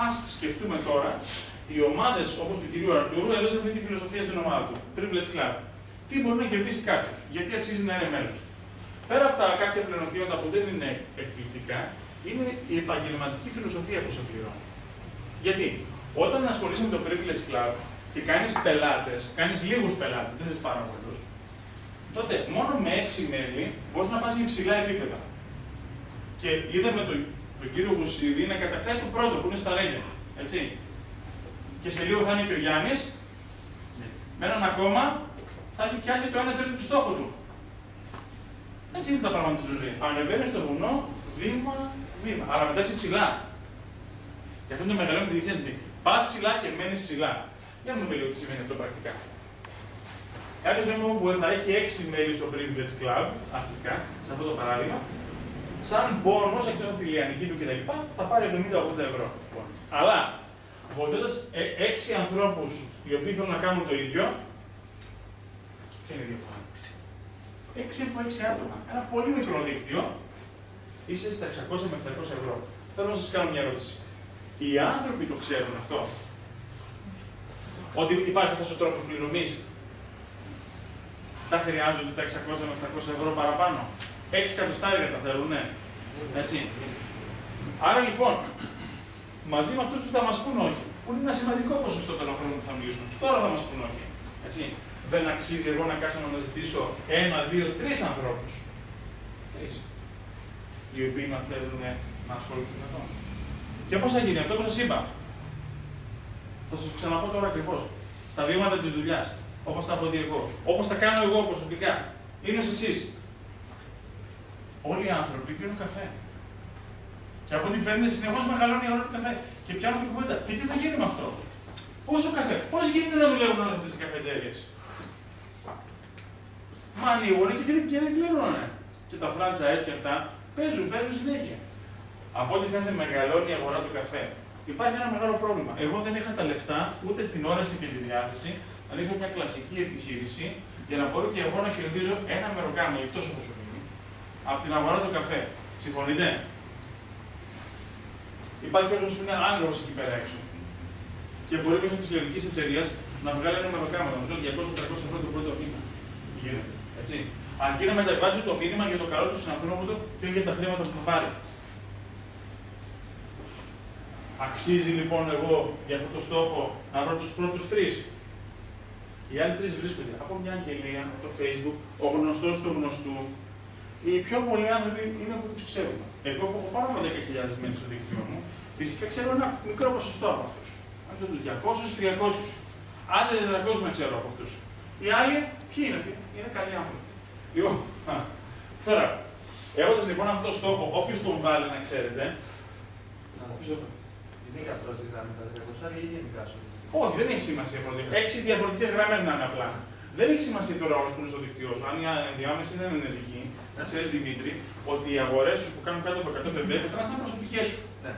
Ας σκεφτούμε τώρα, οι ομάδες όπως του κυρίου Αρτούρου έδωσαν αυτή τη φιλοσοφία στην ομάδα του. Privilege Club. Τι μπορεί να κερδίσει κάποιος, γιατί αξίζει να είναι μέλος. Πέρα από τα κάποια πλεονεκτήματα που δεν είναι εκπληκτικά, είναι η επαγγελματική φιλοσοφία που σε πληρώνει. Γιατί όταν ασχολείσαι με το Privilege Club και κάνεις πελάτες, κάνεις λίγους πελάτες, δεν είσαι πάρα πολλούς, τότε μόνο με 6 μέλη μπορείς να πας σε υψηλά επίπεδα. Και είδαμε τον κύριο Γουσίδη να κατακτάει το πρώτο που είναι στα Regent. Έτσι. Και σε λίγο θα είναι και ο Γιάννης, με έναν ακόμα θα έχει πιάσει το 1/3 του στόχου του. Έτσι είναι τα πράγματα στη ζωή. Ανεβαίνει στο βουνό βήμα, αλλά μετά είσαι ψηλά. Και αυτό είναι το μεγαλύτερο διεξέντη. Πας ψηλά και μένεις ψηλά. Για να δούμε λίγο τι σημαίνει αυτό πρακτικά. Κάποιος που θα έχει 6 μέλη στο Privilege Club, αρχικά, σε αυτό το παράδειγμα, σαν πόνος εκτός από τη λιανική του κτλ. Θα πάρει 70-80 ευρώ. Αλλά βοηθώντας 6 ανθρώπους οι οποίοι θέλουν να κάνουν το ίδιο, ποια είναι η διαφορά. 6 από 6 άτομα. Ένα πολύ μικρό δίκτυο, είσαι στα 600 με 700 ευρώ. Θέλω να σας κάνω μια ερώτηση. Οι άνθρωποι το ξέρουν αυτό. Ότι υπάρχει αυτός ο τρόπος πληρωμής. Τα χρειάζονται τα 600 με 700 ευρώ παραπάνω. 6 εκατοστάρια τα θέλουν, ναι. Έτσι. Άρα λοιπόν, μαζί με αυτούς που θα μας πούν όχι, που είναι ένα σημαντικό ποσοστό των χρόνων που θα μιλήσουν, τώρα θα μας πούν όχι. Έτσι. Δεν αξίζει εγώ να κάτσω να αναζητήσω 1, 2, 3 ανθρώπους. 3. Οι οποίοι να θέλουν να ασχοληθούν με αυτό. Και πώς θα γίνει αυτό που σας είπα. Θα σας ξαναπώ τώρα ακριβώς. Τα βήματα της δουλειάς. Όπως τα έχω δει εγώ. Όπως τα κάνω εγώ προσωπικά. Είναι ως εξής. Όλοι οι άνθρωποι πίνουν καφέ. Και από ό,τι φαίνεται συνεχώς μεγαλώνει η αγορά του καφέ. Και πιάνω την κουβέντα. Και τι θα γίνει με αυτό. Πόσο καφέ. Πώς γίνεται να δουλεύουν όλες αυτές τις καφετέριες. Μα ανοίγουν και δεν κλείνουν. Και τα franchise και αυτά παίζουν συνέχεια. Από ό,τι φαίνεται μεγαλώνει η αγορά του καφέ. Υπάρχει ένα μεγάλο πρόβλημα. Εγώ δεν είχα τα λεφτά, ούτε την όρεξη και τη διάθεση να ανοίξω μια κλασική επιχείρηση για να μπορώ και εγώ να κερδίζω ένα μεροκάμα, τόσο όσο είναι, από την αγορά του καφέ. Συμφωνείτε? Υπάρχει κόσμος που είναι άνεργος εκεί πέρα έξω. Και μπορεί μέσω της ελληνικής εταιρείας να βγάλει ένα μεροκάμα, να βγάλει 200-300 ευρώ το πρώτο μήνα. Γίνεται. Έτσι. Αρκεί να μεταβάζει το μήνυμα για το καλό του συνανθρώπου του και όχι για τα χρήματα που θα πάρει. Αξίζει λοιπόν εγώ για αυτό το στόχο να βρω τους πρώτους 3. Οι άλλοι 3 βρίσκονται από μια αγγελία, από το Facebook, ο γνωστός του γνωστού. Οι πιο πολλοί άνθρωποι είναι που τους ξέρουμε. Εγώ που έχω πάνω από 10.000 μέλη στο δίκτυό μου, φυσικά ξέρω ένα μικρό ποσοστό από αυτούς. Αν και τους 200-300. Άντε 400 να ξέρω από αυτούς. Οι άλλοι, ποιοι είναι αυτοί, είναι καλοί άνθρωποι. Λοιπόν, τώρα, έχοντας λοιπόν αυτό το στόχο, όποιος τον βάλει να ξέρετε. Γενικά πρώτη γραμμή τα 300 ή γενικά σου. Όχι, δεν έχει σημασία πρώτη. 6 διαφορετικές γραμμές να είναι απλά. Δεν έχει σημασία τώρα όλος που είναι στο δίκτυό σου. Αν η ενδιάμεση είναι ενεργική, να ξέρεις Δημήτρη, ότι οι αγορές σου που κάνουν κάτω από 100 π.π. πετράνε σαν προσωπικές σου. Ναι.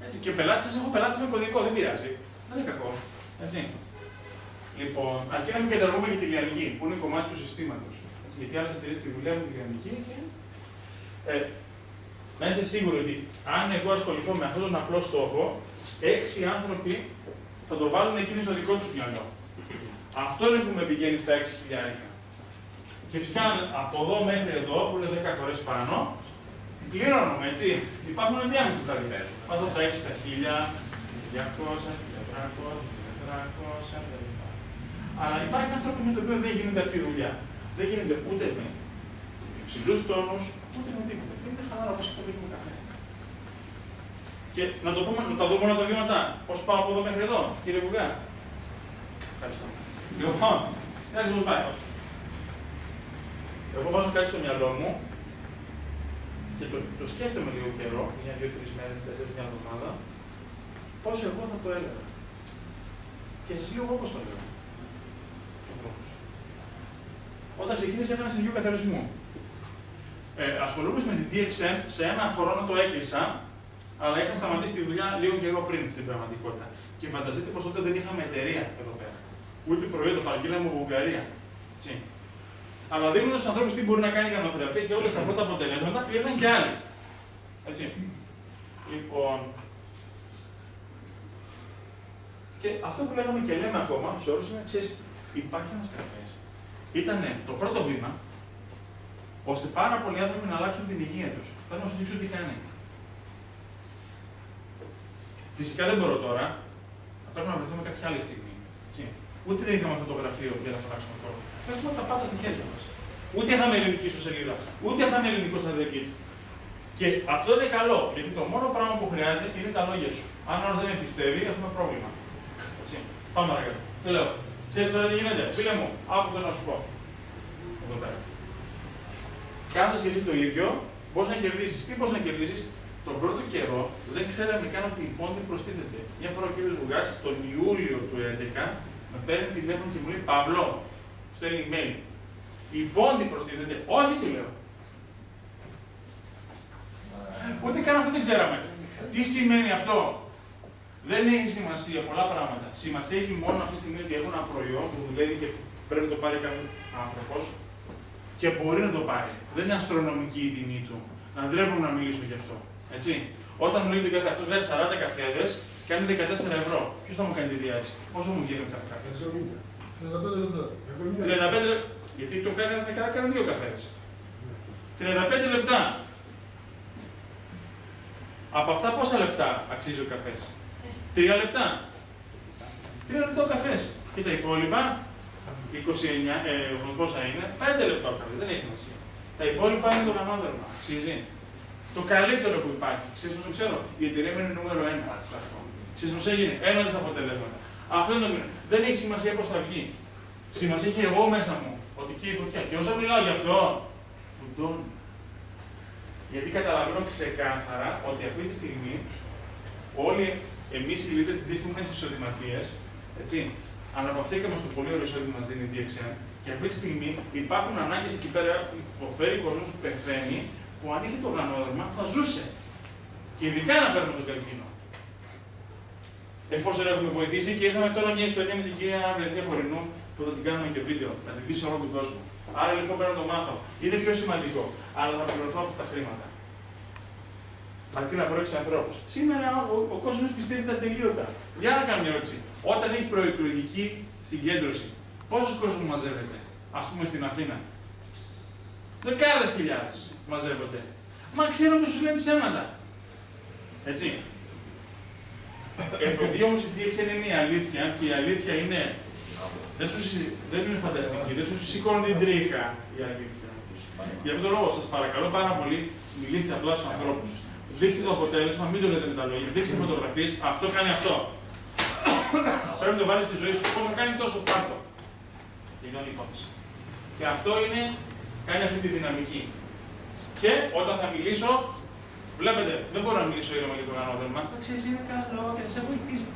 Έτσι, και πελάτες, έχω πελάτες με κωδικό, δεν πειράζει. Δεν είναι κακό. Έτσι. Λοιπόν, αρκεί να μην καταργούμε και τη λιανική, που είναι κομμάτι του συστήματος. Γιατί άλλες εταιρείες τη δουλεύουν τη λιανική και. Να είστε σίγουροι ότι αν εγώ ασχοληθώ με αυτόν τον απλό στόχο, 6 άνθρωποι θα το βάλουν εκείνοι στο δικό τους μυαλό. Αυτό είναι που με πηγαίνει στα 6.000. Και φυσικά από εδώ μέχρι εδώ, που είναι 10 φορές πάνω, πληρώνουμε, έτσι. Υπάρχουν ενδιάμεσες δηλαδή. Πας από τα 6 στα 1.000, 200, 400, 400 κτλ. Αλλά υπάρχει άνθρωποι με το οποίο δεν γίνεται αυτή η δουλειά. Δεν γίνεται ούτε με υψηλούς τόνους, ούτε με τίποτα. Γίνεται χαλάρα όπως το πίνουμε καφέ. Και να το πούμε, να τα δούμε όλα τα βήματα. Πώς πάω από εδώ μέχρι εδώ, κύριε Βουγά. Ευχαριστώ. Λοιπόν, εντάξει πώς πάει. Εγώ βάζω κάτι στο μυαλό μου και το σκέφτομαι λίγο καιρό, 1, 2, 3 μέρες, 4, μια εβδομάδα, πώς εγώ θα το έλεγα. Και σας λέω εγώ πώς το λέω. Όταν ξεκίνησα έκανα σε λίγο καθαρισμού. Ασχολούμαι με την DXM, σε ένα χρόνο το έκλεισα, αλλά είχα σταματήσει τη δουλειά λίγο καιρό πριν στην πραγματικότητα. Και φανταστείτε πως τότε δεν είχαμε εταιρεία εδώ πέρα. Ούτε προϊόντα, το παραγγείλαμε από Βουλγαρία. Αλλά δείχνοντας στους ανθρώπους τι μπορεί να κάνει η γραμμοθεραπεία και όλα τα πρώτα αποτελέσματα, ήρθαν και άλλοι. Έτσι. Λοιπόν, Και αυτό που λέγαμε και λέμε ακόμα σε όλους είναι, ξέρεις, υπάρχει ένας καφές. Ήταν το πρώτο βήμα, ώστε πάρα πολλοί άνθρωποι να αλλάξουν την υγεία τους. Θέλω να σου δείξω τι κάνει. Φυσικά δεν μπορώ τώρα, θα πρέπει να βρεθούμε κάποια άλλη στιγμή. Έτσι. Ούτε δεν είχαμε αυτό το γραφείο για να φωνάξουμε τώρα. Έχουμε τα πάντα στα χέρια μας. Ούτε είχαμε ελληνική ιστοσελίδα, ούτε είχαμε ελληνικό σταδιακή. Και αυτό είναι καλό, γιατί το μόνο πράγμα που χρειάζεται είναι τα λόγια σου. Αν άλλο δεν με πιστεύει, έχουμε πρόβλημα. Έτσι. Πάμε παρακάτω. Τι λέω. Ξέρεις τώρα τι γίνεται. Φίλε μου, άκου το να σου πω. Εδώ πέρα. Κάνοντας και εσύ το ίδιο, μπορείς να κερδίσεις. Τι μπορείς να κερδίσεις? Τον πρώτο καιρό δεν ξέραμε καν ότι η πόντη προστίθεται. Μια φορά ο κ. Βουγάς, τον Ιούλιο του 2011, με παίρνει τηλέφωνο και μου λέει: Παύλο, μου στέλνει email. Η πόντη προστίθεται. Όχι, του λέω. Ούτε καν αυτό δεν ξέραμε. Τι σημαίνει αυτό? Δεν έχει σημασία πολλά πράγματα. Σημασία έχει μόνο αυτή τη στιγμή ότι έχω ένα προϊόν που δουλεύει και πρέπει να το πάρει κάποιο άνθρωπο και μπορεί να το πάρει. Δεν είναι αστρονομική η τιμή του. Να ντρέπομαι να μιλήσω γι' αυτό. Έτσι. Όταν μου λέει ότι αυτό βγάζει 40 καφέδες, κάνει 14 ευρώ. Ποιο θα μου κάνει τη διάρκεια? Πόσο μου γίνει κάθε καφέ? 35 λεπτά. 35 λεπτά. Γιατί το κάθε θα κάνει 2 καφέδες. 35 λεπτά. Από αυτά πόσα λεπτά αξίζει ο καφές? 3 λεπτά. 3 λεπτά ο καφές. Και τα υπόλοιπα, 29, πόσα είναι, 5 λεπτά ο καφές. Δεν έχει σημασία. Τα υπόλοιπα είναι το γραμμάδερμα. Αξίζει. Το καλύτερο που υπάρχει. Ξέρεις πώς το ξέρω? Η εταιρεία είναι νούμερο 1 σε αυτό. Ξέρεις πώς έγινε? Ένα τα αποτελέσματα. Αυτό είναι το μήνυμα. Δεν έχει σημασία πώς θα βγει. Σημασία έχει εγώ μέσα μου. Ότι εκεί η φωτιά. Και όσο μιλάω γι' αυτό, φουντώνει. Γιατί καταλαβαίνω ξεκάθαρα ότι αυτή τη στιγμή όλοι εμείς οι λίδες της διεύθυνσης εισοδηματίες, έτσι, αναπαυθήκαμε στο πολύ ωραίο εισόδημα που μας δίνει η DXN και αυτή τη στιγμή υπάρχουν ανάγκες εκεί πέρα που υποφέρει ο κόσμος που πεθαίνει, που αν είχε το οργανόδερμα θα ζούσε. Και ειδικά αναφέρουμε στον καρκίνο. Εφόσον έχουμε βοηθήσει και είχαμε τώρα μια ιστορία με την κυρία Μελετία Χωρινού που θα την κάνουμε και βίντεο, να την πει σε όλο τον κόσμο. Άρα λοιπόν πρέπει να το μάθω. Είναι πιο σημαντικό. Αλλά θα πληρωθώ από τα χρήματα. Αρκεί να βρω 6 ανθρώπους. Σήμερα ο κόσμος πιστεύει τα τελείωτα. Για να κάνω μια ερώτηση. Όταν έχει προεκλογική συγκέντρωση, πόσος κόσμος μαζεύεται, ας πούμε στην Αθήνα? Δεκάδες χιλιάδες μαζεύονται. Μα ξέρουν ότι σου λένε ψέματα. Έτσι. Επειδή όμως η DXN είναι η αλήθεια και η αλήθεια είναι. Δεν είναι φανταστική, δεν σου σηκώνει την τρίχα η αλήθεια. Γι' αυτόν τον λόγο σας παρακαλώ πάρα πολύ, μιλήστε απλά στους ανθρώπους. Δείξτε το αποτέλεσμα, μην το λέτε με τα λόγια. Δείξτε φωτογραφίες, αυτό κάνει αυτό. Πρέπει να το βάλεις στη ζωή σου. Πόσο κάνει τόσο πάρτο. Τελειώνει η υπόθεση. Και αυτό είναι, κάνει αυτή τη δυναμική. Και όταν θα μιλήσω, βλέπετε, δεν μπορώ να μιλήσω ήρεμα για το γανόδερμα. Ξέρεις, είναι καλό και θα σε βοηθήσει.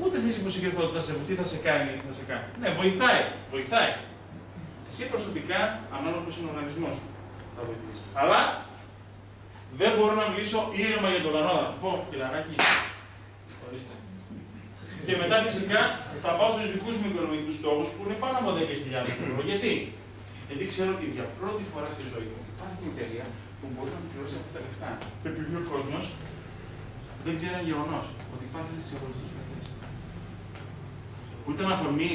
Ούτε θες υποσχεθώ τι θα σε κάνει, Ναι, βοηθάει. Εσύ προσωπικά, ανάλογα ποιος είναι ο οργανισμός σου, θα βοηθήσει. Αλλά δεν μπορώ να μιλήσω ήρεμα για τον γανόδα. Πω, φιλαράκι, ορίστε. Και μετά φυσικά θα πάω στους δικούς μου οικονομικούς στόχους που είναι πάνω από 10.000 ευρώ. Γιατί ξέρω ότι για πρώτη φορά στη ζωή μου υπάρχει μια εταιρεία που μπορεί να μου πληρώσει αυτά τα λεφτά. Και επειδή ο κόσμος δεν ξέρει ένα γεγονός, ότι υπάρχει ένας ξεχωριστός καφές. Που ήταν αφορμή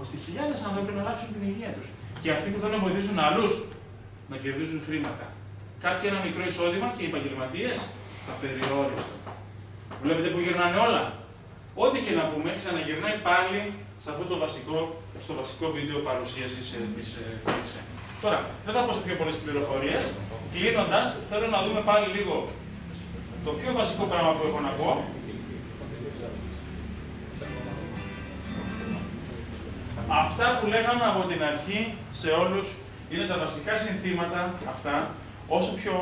ώστε χιλιάδες άνθρωποι να αλλάξουν την υγεία τους. Και αυτοί που θέλουν να βοηθήσουν άλλους να κερδίζουν χρήματα. Κάποιοι ένα μικρό εισόδημα και οι επαγγελματίες τα περιόριστο. Βλέπετε που γυρνάνε όλα. Ό,τι και να πούμε, ξαναγυρνάει πάλι σε αυτό το στο βασικό βίντεο παρουσίασης της DXN. Τώρα, δεν θα πω σε πιο πολλές πληροφορίες. Κλείνοντας, θέλω να δούμε πάλι λίγο το πιο βασικό πράγμα που έχω να πω. Αυτά που λέγαμε από την αρχή σε όλους είναι τα βασικά συνθήματα αυτά, όσο πιο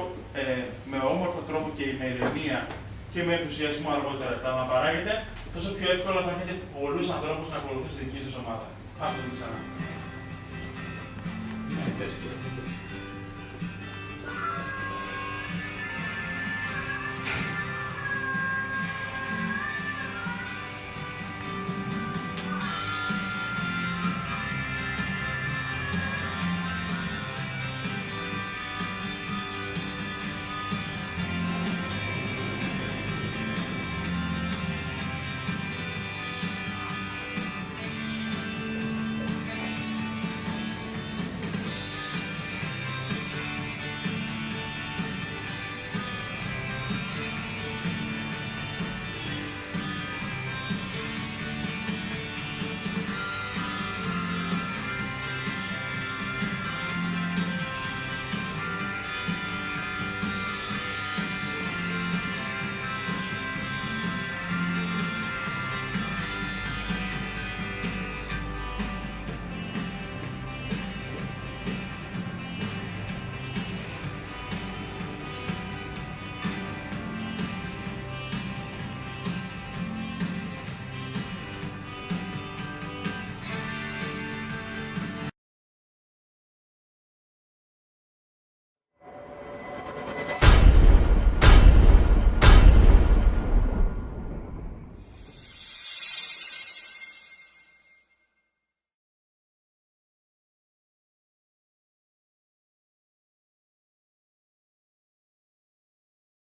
με όμορφο τρόπο και με ηρεμία και με ενθουσιασμό αργότερα τα αναπαράγετε, τόσο πιο εύκολα θα έχετε πολλούς ανθρώπους να ακολουθούν στη δική σας ομάδα. Πάμε ξανά.